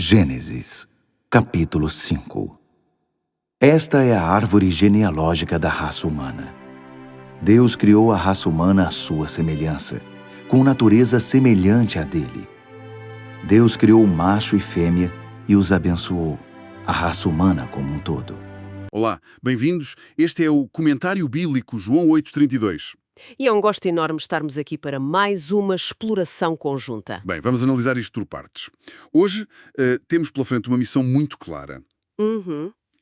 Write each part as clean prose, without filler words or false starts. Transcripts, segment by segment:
Gênesis, capítulo 5. Esta é a árvore genealógica da raça humana. Deus criou a raça humana à sua semelhança, com natureza semelhante à dele. Deus criou macho e fêmea e os abençoou, a raça humana como um todo. Olá, bem-vindos. Este é o Comentário Bíblico João 8:32. E é um gosto enorme estarmos aqui para mais uma exploração conjunta. Bem, vamos analisar isto por partes. Hoje temos pela frente uma missão muito clara.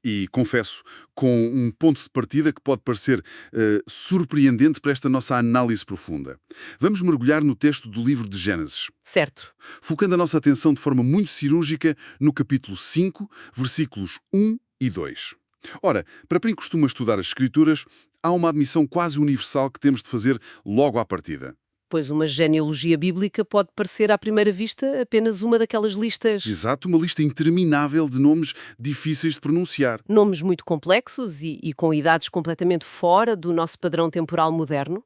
E, confesso, com um ponto de partida que pode parecer surpreendente para esta nossa análise profunda. Vamos mergulhar no texto do livro de Gênesis, Certo. focando a nossa atenção de forma muito cirúrgica no capítulo 5, versículos 1 e 2. Ora, para quem costuma estudar as Escrituras, há uma admissão quase universal que temos de fazer logo à partida. Pois uma genealogia bíblica pode parecer à primeira vista apenas uma daquelas listas. Exato, uma lista interminável de nomes difíceis de pronunciar. Nomes muito complexos e com idades completamente fora do nosso padrão temporal moderno.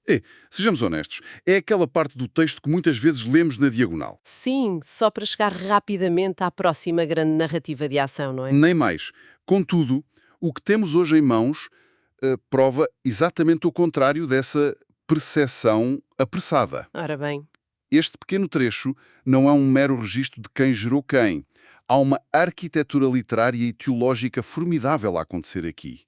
Sejamos honestos, é aquela parte do texto que muitas vezes lemos na diagonal. Sim, só para chegar rapidamente à próxima grande narrativa de ação, não é? Nem mais. Contudo, o que temos hoje em mãos prova exatamente o contrário dessa percepção apressada. Ora bem, Este pequeno trecho não é um mero registro de quem gerou quem. Há uma arquitetura literária e teológica formidável a acontecer aqui,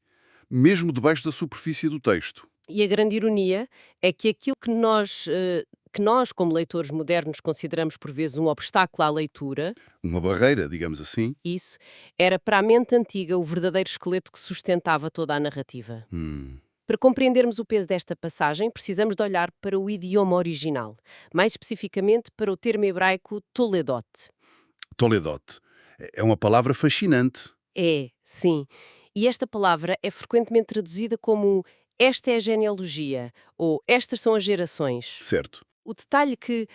mesmo debaixo da superfície do texto. e a grande ironia é que aquilo que nós, como leitores modernos, consideramos por vezes um obstáculo à leitura, Uma barreira, digamos assim. isso, era para a mente antiga o verdadeiro esqueleto que sustentava toda a narrativa. Para compreendermos o peso desta passagem, precisamos de olhar para o idioma original, mais especificamente para o termo hebraico Toledot. Toledot. É uma palavra fascinante. É, sim. E esta palavra é frequentemente traduzida como esta é a genealogia ou estas são as gerações. Certo. O detalhe que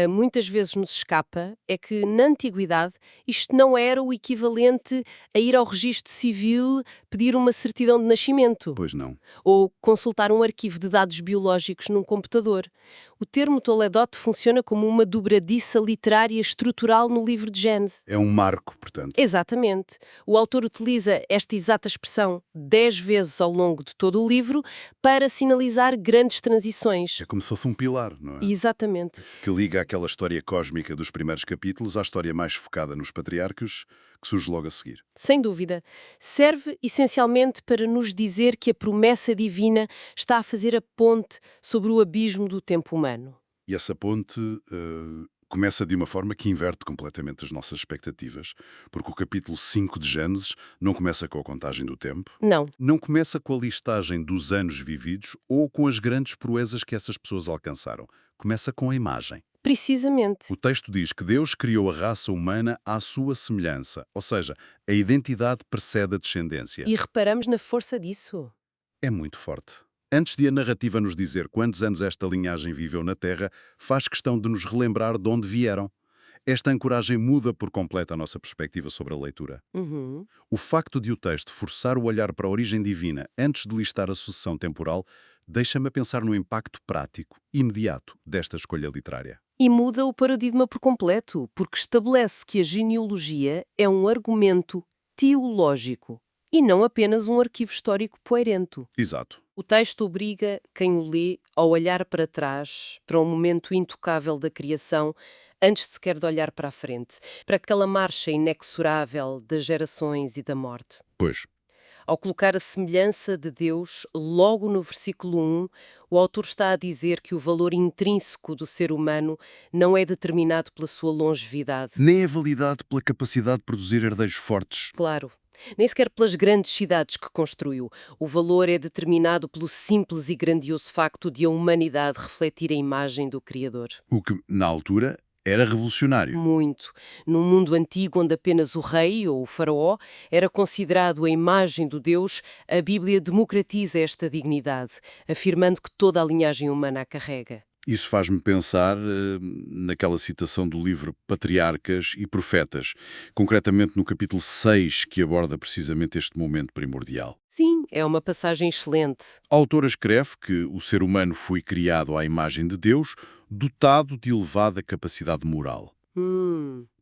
muitas vezes nos escapa é que, na Antiguidade, isto não era o equivalente a ir ao registro civil pedir uma certidão de nascimento Pois não. ou consultar um arquivo de dados biológicos num computador. O termo Toledot funciona como uma dobradiça literária estrutural no livro de Gênesis. É um marco, portanto. Exatamente. O autor utiliza esta exata expressão 10 vezes ao longo de todo o livro para sinalizar grandes transições. É como se fosse um pilar, não é? Exatamente. Que liga aquela história cósmica dos primeiros capítulos à história mais focada nos patriarcas, que surge logo a seguir. Sem dúvida. Serve essencialmente para nos dizer que a promessa divina está a fazer a ponte sobre o abismo do tempo humano. E essa ponte começa de uma forma que inverte completamente as nossas expectativas, porque o capítulo 5 de Gênesis não começa com a contagem do tempo, Não. não começa com a listagem dos anos vividos ou com as grandes proezas que essas pessoas alcançaram. Começa com a imagem. Precisamente. O texto diz que Deus criou a raça humana à sua semelhança, ou seja, a identidade precede a descendência. E reparamos na força disso. É muito forte. Antes de a narrativa nos dizer quantos anos esta linhagem viveu na Terra, faz questão de nos relembrar de onde vieram. Esta ancoragem muda por completo a nossa perspectiva sobre a leitura. O facto de o texto forçar o olhar para a origem divina antes de listar a sucessão temporal deixa-me a pensar no impacto prático, imediato, desta escolha literária. E muda o paradigma por completo, porque estabelece que a genealogia é um argumento teológico e não apenas um arquivo histórico poeirento. Exato. O texto obriga quem o lê a olhar para trás, para um momento intocável da criação, antes sequer de olhar para a frente, para aquela marcha inexorável das gerações e da morte. Pois. Ao colocar a semelhança de Deus logo no versículo 1, o autor está a dizer que o valor intrínseco do ser humano não é determinado pela sua longevidade. Nem é validado pela capacidade de produzir herdeiros fortes. Claro, nem sequer pelas grandes cidades que construiu. O valor é determinado pelo simples e grandioso facto de a humanidade refletir a imagem do Criador. O que, na altura, era revolucionário. Muito. Num mundo antigo onde apenas o rei ou o faraó era considerado a imagem do Deus, a Bíblia democratiza esta dignidade, afirmando que toda a linhagem humana a carrega. Isso faz-me pensar naquela citação do livro Patriarcas e Profetas, concretamente no capítulo 6, que aborda precisamente este momento primordial. Sim, é uma passagem excelente. A autora escreve que o ser humano foi criado à imagem de Deus, dotado de elevada capacidade moral.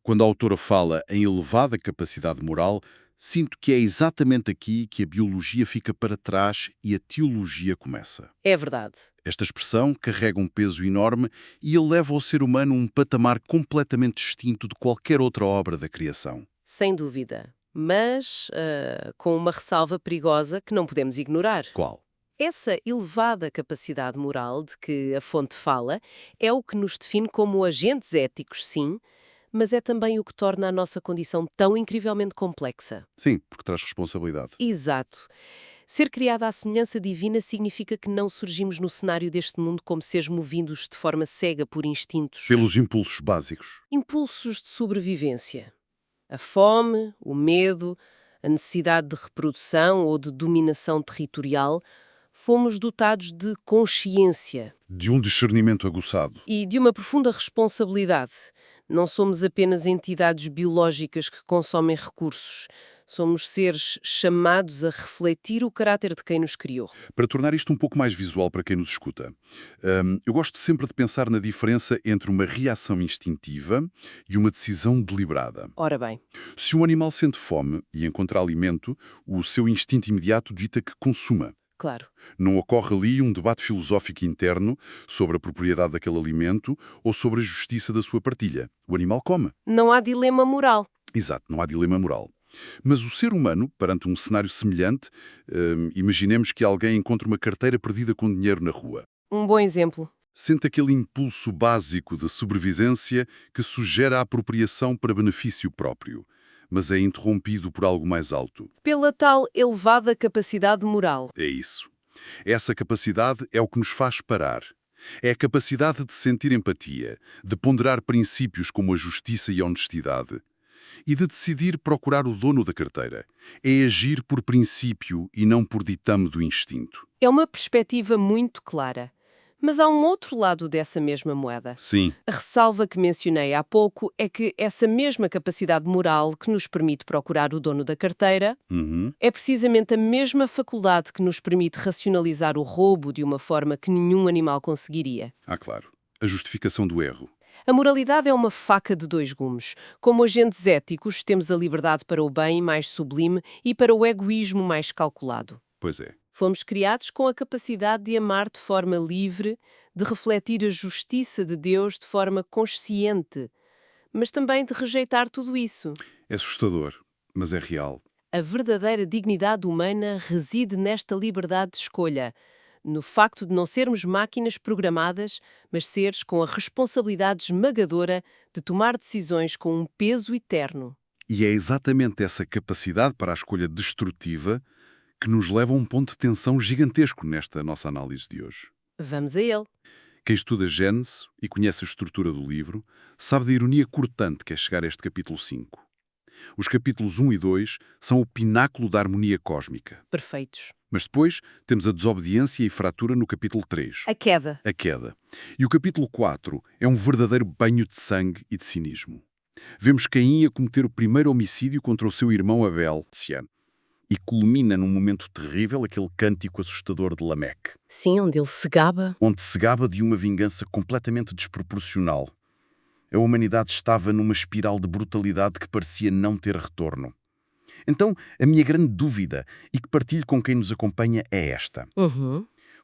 Quando a autora fala em elevada capacidade moral, sinto que é exatamente aqui que a biologia fica para trás e a teologia começa. É verdade. Esta expressão carrega um peso enorme e eleva o ser humano a um patamar completamente distinto de qualquer outra obra da criação. Sem dúvida. Mas com uma ressalva perigosa que não podemos ignorar. Qual? Essa elevada capacidade moral de que a fonte fala é o que nos define como agentes éticos, sim, mas é também o que torna a nossa condição tão incrivelmente complexa. Sim, porque traz responsabilidade. Exato. Ser criada à semelhança divina significa que não surgimos no cenário deste mundo como seres movidos de forma cega por instintos. Pelos impulsos básicos. Impulsos de sobrevivência. A fome, o medo, a necessidade de reprodução ou de dominação territorial. Fomos dotados de consciência. De um discernimento aguçado. E de uma profunda responsabilidade. Não somos apenas entidades biológicas que consomem recursos. Somos seres chamados a refletir o caráter de quem nos criou. Para tornar isto um pouco mais visual para quem nos escuta, eu gosto sempre de pensar na diferença entre uma reação instintiva e uma decisão deliberada. Ora bem. Se um animal sente fome e encontra alimento, o seu instinto imediato dita que consuma. Claro. Não ocorre ali um debate filosófico interno sobre a propriedade daquele alimento ou sobre a justiça da sua partilha. O animal come. Não há dilema moral. Exato, não há dilema moral. Mas o ser humano, perante um cenário semelhante, imaginemos que alguém encontra uma carteira perdida com dinheiro na rua. Um bom exemplo. Sente aquele impulso básico de sobrevivência que sugere a apropriação para benefício próprio, mas é interrompido por algo mais alto. Pela tal elevada capacidade moral. É isso. Essa capacidade é o que nos faz parar. É a capacidade de sentir empatia, de ponderar princípios como a justiça e a honestidade, e de decidir procurar o dono da carteira. É agir por princípio e não por ditame do instinto. É uma perspectiva muito clara. Mas há um outro lado dessa mesma moeda. Sim. A ressalva que mencionei há pouco é que essa mesma capacidade moral que nos permite procurar o dono da carteira é precisamente a mesma faculdade que nos permite racionalizar o roubo de uma forma que nenhum animal conseguiria. Ah, claro. A justificação do erro. A moralidade é uma faca de dois gumes. Como agentes éticos, temos a liberdade para o bem mais sublime e para o egoísmo mais calculado. Pois é. Fomos criados com a capacidade de amar de forma livre, de refletir a justiça de Deus de forma consciente, mas também de rejeitar tudo isso. É assustador, mas é real. A verdadeira dignidade humana reside nesta liberdade de escolha, no facto de não sermos máquinas programadas, mas seres com a responsabilidade esmagadora de tomar decisões com um peso eterno. E é exatamente essa capacidade para a escolha destrutiva que nos leva a um ponto de tensão gigantesco nesta nossa análise de hoje. Vamos a ele. Quem estuda Gênesis e conhece a estrutura do livro sabe da ironia cortante que é chegar a este capítulo 5. Os capítulos 1 e 2 são o pináculo da harmonia cósmica. Perfeitos. Mas depois temos a desobediência e fratura no capítulo 3. A queda. A queda. E o capítulo 4 é um verdadeiro banho de sangue e de cinismo. Vemos Caim a cometer o primeiro homicídio contra o seu irmão Abel, Cian. E culmina num momento terrível aquele cântico assustador de Lameque. Sim, onde ele se gaba. Onde se gaba de uma vingança completamente desproporcional. A humanidade estava numa espiral de brutalidade que parecia não ter retorno. Então, a minha grande dúvida, e que partilho com quem nos acompanha, é esta.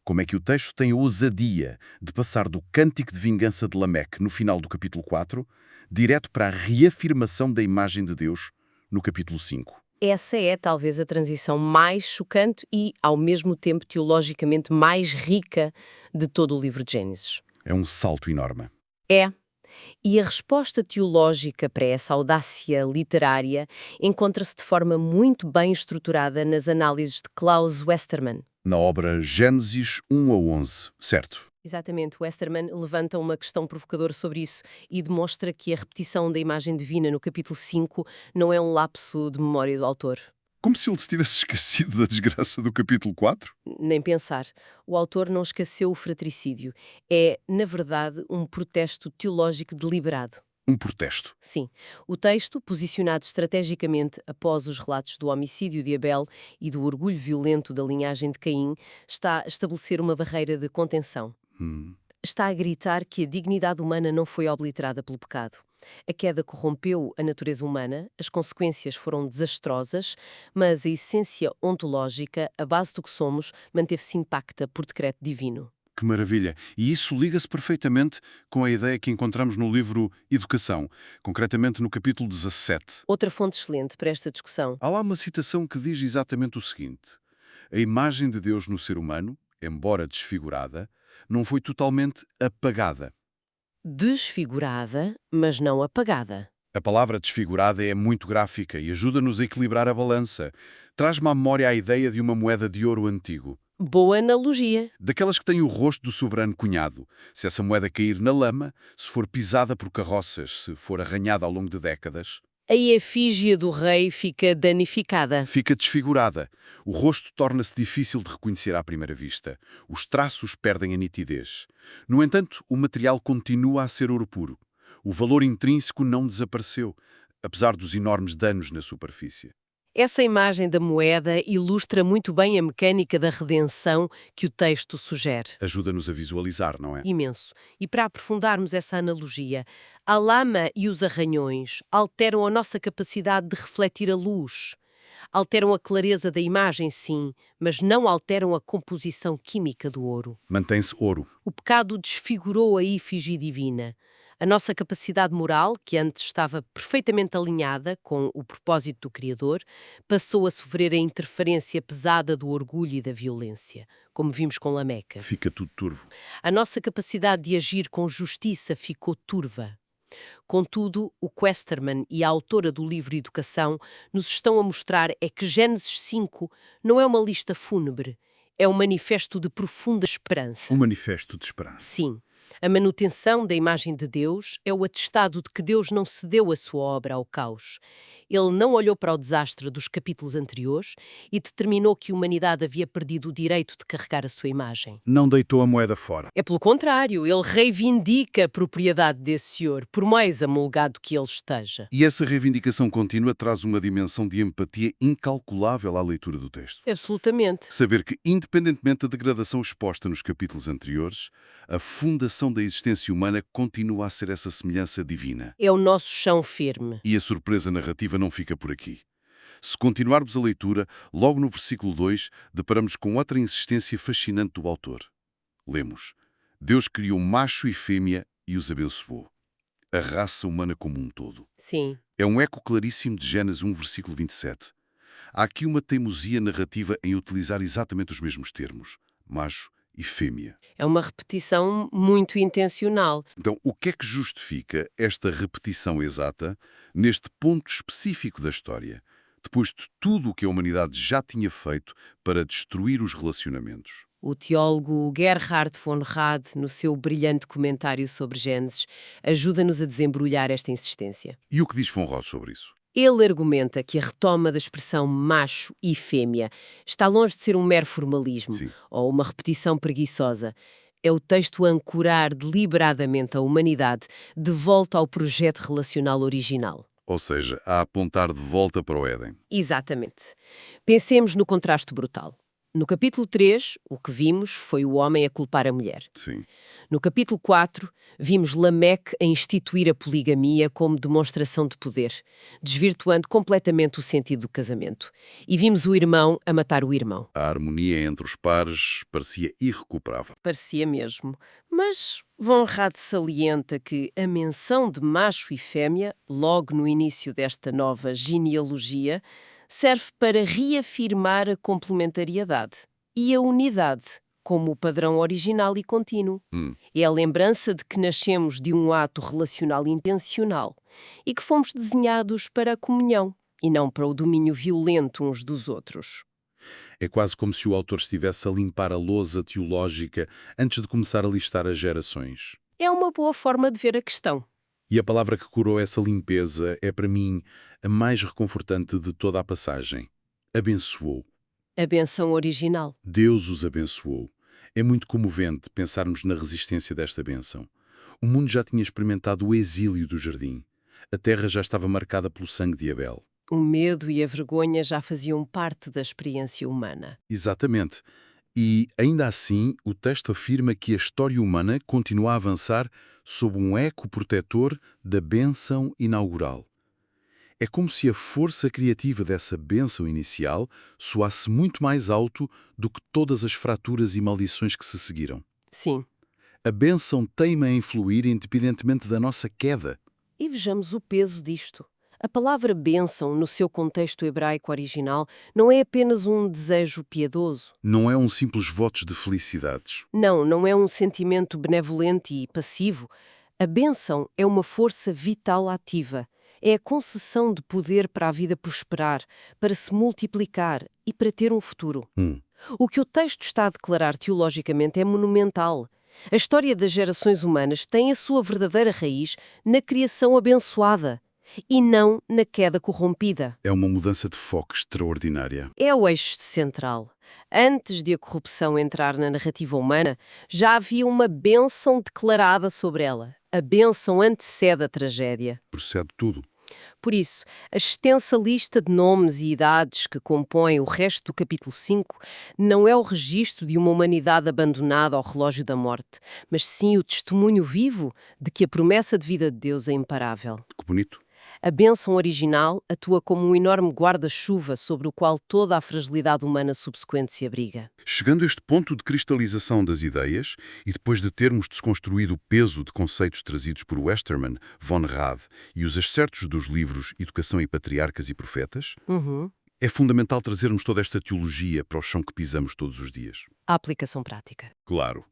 Como é que o texto tem a ousadia de passar do cântico de vingança de Lameque, no final do capítulo 4, direto para a reafirmação da imagem de Deus, no capítulo 5? Essa é talvez a transição mais chocante e, ao mesmo tempo, teologicamente mais rica de todo o livro de Gênesis. É um salto enorme. É. E a resposta teológica para essa audácia literária encontra-se de forma muito bem estruturada nas análises de Klaus Westermann. Na obra Gênesis 1 a 11, certo? Exatamente, Westermann levanta uma questão provocadora sobre isso e demonstra que a repetição da imagem divina no capítulo 5 não é um lapso de memória do autor. Como se ele se tivesse esquecido da desgraça do capítulo 4? Nem pensar. O autor não esqueceu o fratricídio. É, na verdade, um protesto teológico deliberado. Um protesto. Sim. O texto, posicionado estrategicamente após os relatos do homicídio de Abel e do orgulho violento da linhagem de Caim, está a estabelecer uma barreira de contenção. Está a gritar que a dignidade humana não foi obliterada pelo pecado. A queda corrompeu a natureza humana, as consequências foram desastrosas, mas a essência ontológica, a base do que somos, manteve-se intacta por decreto divino. Que maravilha! E isso liga-se perfeitamente com a ideia que encontramos no livro Educação, concretamente no capítulo 17. Outra fonte excelente para esta discussão. Há lá uma citação que diz exatamente o seguinte: a imagem de Deus no ser humano, embora desfigurada, não foi totalmente apagada. Desfigurada, mas não apagada. A palavra desfigurada é muito gráfica e ajuda-nos a equilibrar a balança. Traz-me à memória a ideia de uma moeda de ouro antigo. Boa analogia. Daquelas que têm o rosto do soberano cunhado. Se essa moeda cair na lama, se for pisada por carroças, se for arranhada ao longo de décadas, A efígie do rei fica danificada. fica desfigurada. O rosto torna-se difícil de reconhecer à primeira vista. Os traços perdem a nitidez. No entanto, o material continua a ser ouro puro. O valor intrínseco não desapareceu, apesar dos enormes danos na superfície. Essa imagem da moeda ilustra muito bem a mecânica da redenção que o texto sugere. Ajuda-nos a visualizar, não é? Imenso. E para aprofundarmos essa analogia, a lama e os arranhões alteram a nossa capacidade de refletir a luz. Alteram a clareza da imagem, sim, mas não alteram a composição química do ouro. Mantém-se ouro. O pecado desfigurou a efígie divina. A nossa capacidade moral, que antes estava perfeitamente alinhada com o propósito do Criador, passou a sofrer a interferência pesada do orgulho e da violência, como vimos com Lameca. Fica tudo turvo. A nossa capacidade de agir com justiça ficou turva. Contudo, o Questerman e a autora do livro Educação nos estão a mostrar é que Gênesis 5 não é uma lista fúnebre, é um manifesto de profunda esperança. Um manifesto de esperança. Sim. A manutenção da imagem de Deus é o atestado de que Deus não cedeu a sua obra ao caos. Ele não olhou para o desastre dos capítulos anteriores e determinou que a humanidade havia perdido o direito de carregar a sua imagem. Não deitou a moeda fora. É pelo contrário, ele reivindica a propriedade desse ouro, por mais amolgado que ele esteja. E essa reivindicação contínua traz uma dimensão de empatia incalculável à leitura do texto. Absolutamente. Saber que, independentemente da degradação exposta nos capítulos anteriores, a fundação da existência humana continua a ser essa semelhança divina. É o nosso chão firme. E a surpresa narrativa não fica por aqui. Se continuarmos a leitura, logo no versículo 2, deparamos com outra insistência fascinante do autor. Lemos: Deus criou macho e fêmea e os abençoou. A raça humana como um todo. Sim. É um eco claríssimo de Gênesis 1, versículo 27. Há aqui uma teimosia narrativa em utilizar exatamente os mesmos termos, macho e fêmea. É uma repetição muito intencional. Então, o que é que justifica esta repetição exata neste ponto específico da história, depois de tudo o que a humanidade já tinha feito para destruir os relacionamentos? O teólogo Gerhard von Rad, no seu brilhante comentário sobre Gênesis, ajuda-nos a desembrulhar esta insistência. E o que diz von Rad sobre isso? Ele argumenta que a retoma da expressão macho e fêmea está longe de ser um mero formalismo Sim. ou uma repetição preguiçosa. É o texto a ancorar deliberadamente a humanidade de volta ao projeto relacional original. Ou seja, a apontar de volta para o Éden. Exatamente. Pensemos no contraste brutal. No capítulo 3, o que vimos foi o homem a culpar a mulher. Sim. No capítulo 4, vimos Lameque a instituir a poligamia como demonstração de poder, desvirtuando completamente o sentido do casamento. E vimos o irmão a matar o irmão. A harmonia entre os pares parecia irrecuperável. Parecia mesmo. Mas Von Rad salienta que a menção de macho e fêmea, logo no início desta nova genealogia, serve para reafirmar a complementariedade e a unidade como o padrão original e contínuo. É a lembrança de que nascemos de um ato relacional intencional e que fomos desenhados para a comunhão e não para o domínio violento uns dos outros. É quase como se o autor estivesse a limpar a lousa teológica antes de começar a listar as gerações. É uma boa forma de ver a questão. E a palavra que curou essa limpeza é, para mim, a mais reconfortante de toda a passagem. Abençoou. A benção original. Deus os abençoou. É muito comovente pensarmos na resistência desta bênção. O mundo já tinha experimentado o exílio do jardim. A terra já estava marcada pelo sangue de Abel. O medo e a vergonha já faziam parte da experiência humana. Exatamente. E, ainda assim, o texto afirma que a história humana continua a avançar sob um eco protetor da bênção inaugural. É como se a força criativa dessa bênção inicial soasse muito mais alto do que todas as fraturas e maldições que se seguiram. Sim. A bênção teima em fluir independentemente da nossa queda. E vejamos o peso disto. A palavra bênção, no seu contexto hebraico original, não é apenas um desejo piedoso. Não é um simples votos de felicidades. Não é um sentimento benevolente e passivo. A bênção é uma força vital ativa. É a concessão de poder para a vida prosperar, para se multiplicar e para ter um futuro. O que o texto está a declarar teologicamente é monumental. A história das gerações humanas tem a sua verdadeira raiz na criação abençoada e não na queda corrompida. É uma mudança de foco extraordinária. É o eixo central. Antes de a corrupção entrar na narrativa humana, já havia uma bênção declarada sobre ela. A bênção antecede a tragédia. Procede tudo. Por isso, a extensa lista de nomes e idades que compõem o resto do capítulo 5 não é o registro de uma humanidade abandonada ao relógio da morte, mas sim o testemunho vivo de que a promessa de vida de Deus é imparável. Que bonito. A bênção original atua como um enorme guarda-chuva sobre o qual toda a fragilidade humana subsequente se abriga. Chegando a este ponto de cristalização das ideias, e depois de termos desconstruído o peso de conceitos trazidos por Westermann, von Rad e os excertos dos livros Educação e Patriarcas e Profetas, é fundamental trazermos toda esta teologia para o chão que pisamos todos os dias. A aplicação prática. Claro.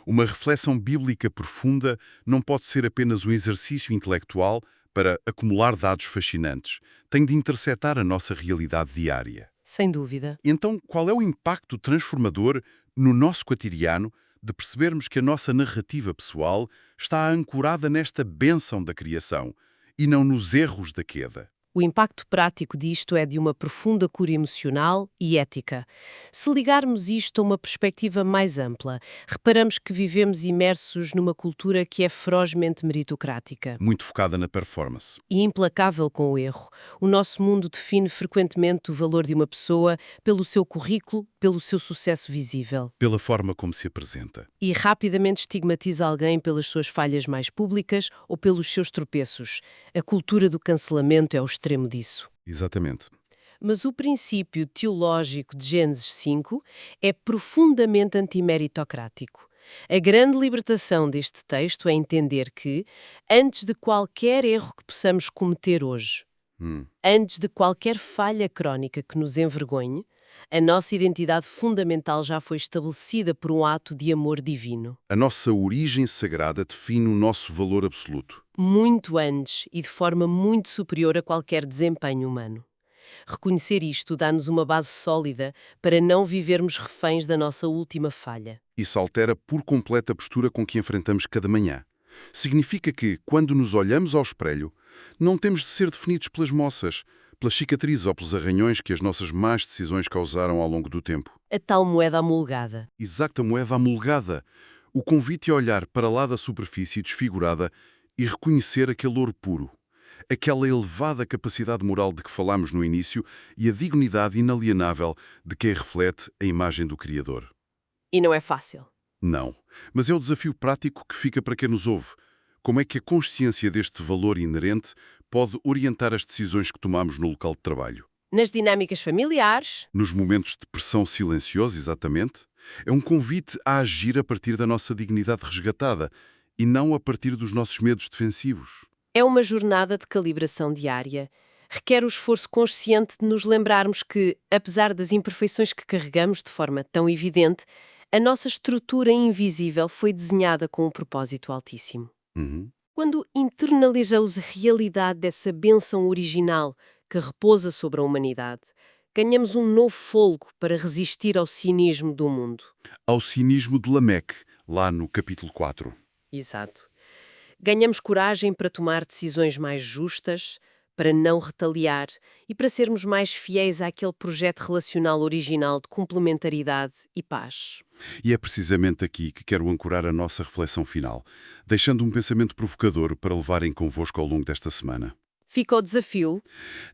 Uma reflexão bíblica profunda não pode ser apenas um exercício intelectual para acumular dados fascinantes. Tem de intersetar a nossa realidade diária. Sem dúvida. Então, qual é o impacto transformador no nosso cotidiano de percebermos que a nossa narrativa pessoal está ancorada nesta bênção da criação e não nos erros da queda? O impacto prático disto é de uma profunda cura emocional e ética. Se ligarmos isto a uma perspectiva mais ampla, reparamos que vivemos imersos numa cultura que é ferozmente meritocrática. Muito focada na performance. E implacável com o erro. O nosso mundo define frequentemente o valor de uma pessoa pelo seu currículo, pelo seu sucesso visível. Pela forma como se apresenta. E rapidamente estigmatiza alguém pelas suas falhas mais públicas ou pelos seus tropeços. A cultura do cancelamento é o extremo disso. Exatamente. Mas o princípio teológico de Gênesis 5 é profundamente antimeritocrático. A grande libertação deste texto é entender que, antes de qualquer erro que possamos cometer hoje, antes de qualquer falha crónica que nos envergonhe, a nossa identidade fundamental já foi estabelecida por um ato de amor divino. A nossa origem sagrada define o nosso valor absoluto. Muito antes e de forma muito superior a qualquer desempenho humano. Reconhecer isto dá-nos uma base sólida para não vivermos reféns da nossa última falha. Isso altera por completo a postura com que enfrentamos cada manhã. Significa que, quando nos olhamos ao espelho, não temos de ser definidos pelas moças, pelas cicatrizes ou pelos arranhões que as nossas más decisões causaram ao longo do tempo. A tal moeda amolgada. Exata moeda amolgada. O convite é olhar para lá da superfície desfigurada e reconhecer aquele ouro puro. Aquela elevada capacidade moral de que falámos no início e a dignidade inalienável de quem reflete a imagem do Criador. E não é fácil. Não, mas é o desafio prático que fica para quem nos ouve. Como é que a consciência deste valor inerente pode orientar as decisões que tomamos no local de trabalho? Nas dinâmicas familiares. Nos momentos de pressão silenciosa, exatamente. É um convite a agir a partir da nossa dignidade resgatada e não a partir dos nossos medos defensivos. É uma jornada de calibração diária. Requer o esforço consciente de nos lembrarmos que, apesar das imperfeições que carregamos de forma tão evidente, a nossa estrutura invisível foi desenhada com um propósito altíssimo. Quando internalizamos a realidade dessa bênção original que repousa sobre a humanidade, ganhamos um novo fôlego para resistir ao cinismo do mundo. Ao cinismo de Lameque, lá no capítulo 4. Exato. Ganhamos coragem para tomar decisões mais justas, para não retaliar e para sermos mais fiéis àquele projeto relacional original de complementaridade e paz. E é precisamente aqui que quero ancorar a nossa reflexão final, deixando um pensamento provocador para levarem convosco ao longo desta semana. Fica o desafio.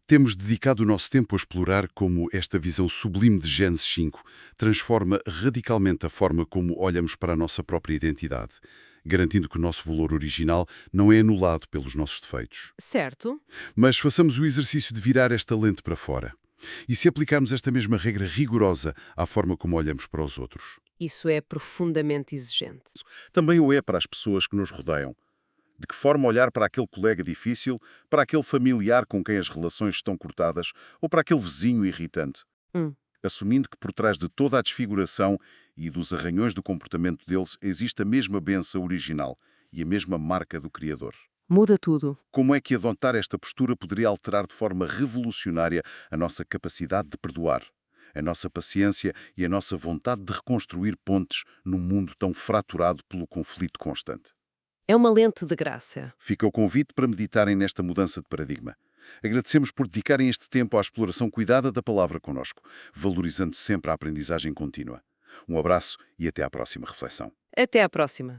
Temos dedicado o nosso tempo a explorar como esta visão sublime de Gênesis 5 transforma radicalmente a forma como olhamos para a nossa própria identidade, garantindo que o nosso valor original não é anulado pelos nossos defeitos. Certo. Mas façamos o exercício de virar esta lente para fora. E se aplicarmos esta mesma regra rigorosa à forma como olhamos para os outros? Isso é profundamente exigente. Também o é para as pessoas que nos rodeiam. De que forma olhar para aquele colega difícil, para aquele familiar com quem as relações estão cortadas, ou para aquele vizinho irritante? Hum. Assumindo que por trás de toda a desfiguração e dos arranhões do comportamento deles existe a mesma bênção original e a mesma marca do Criador. Muda tudo. Como é que adotar esta postura poderia alterar de forma revolucionária a nossa capacidade de perdoar, a nossa paciência e a nossa vontade de reconstruir pontes num mundo tão fraturado pelo conflito constante? É uma lente de graça. Fica o convite para meditarem nesta mudança de paradigma. Agradecemos por dedicarem este tempo à exploração cuidada da palavra connosco, valorizando sempre a aprendizagem contínua. Um abraço e até à próxima reflexão. Até à próxima.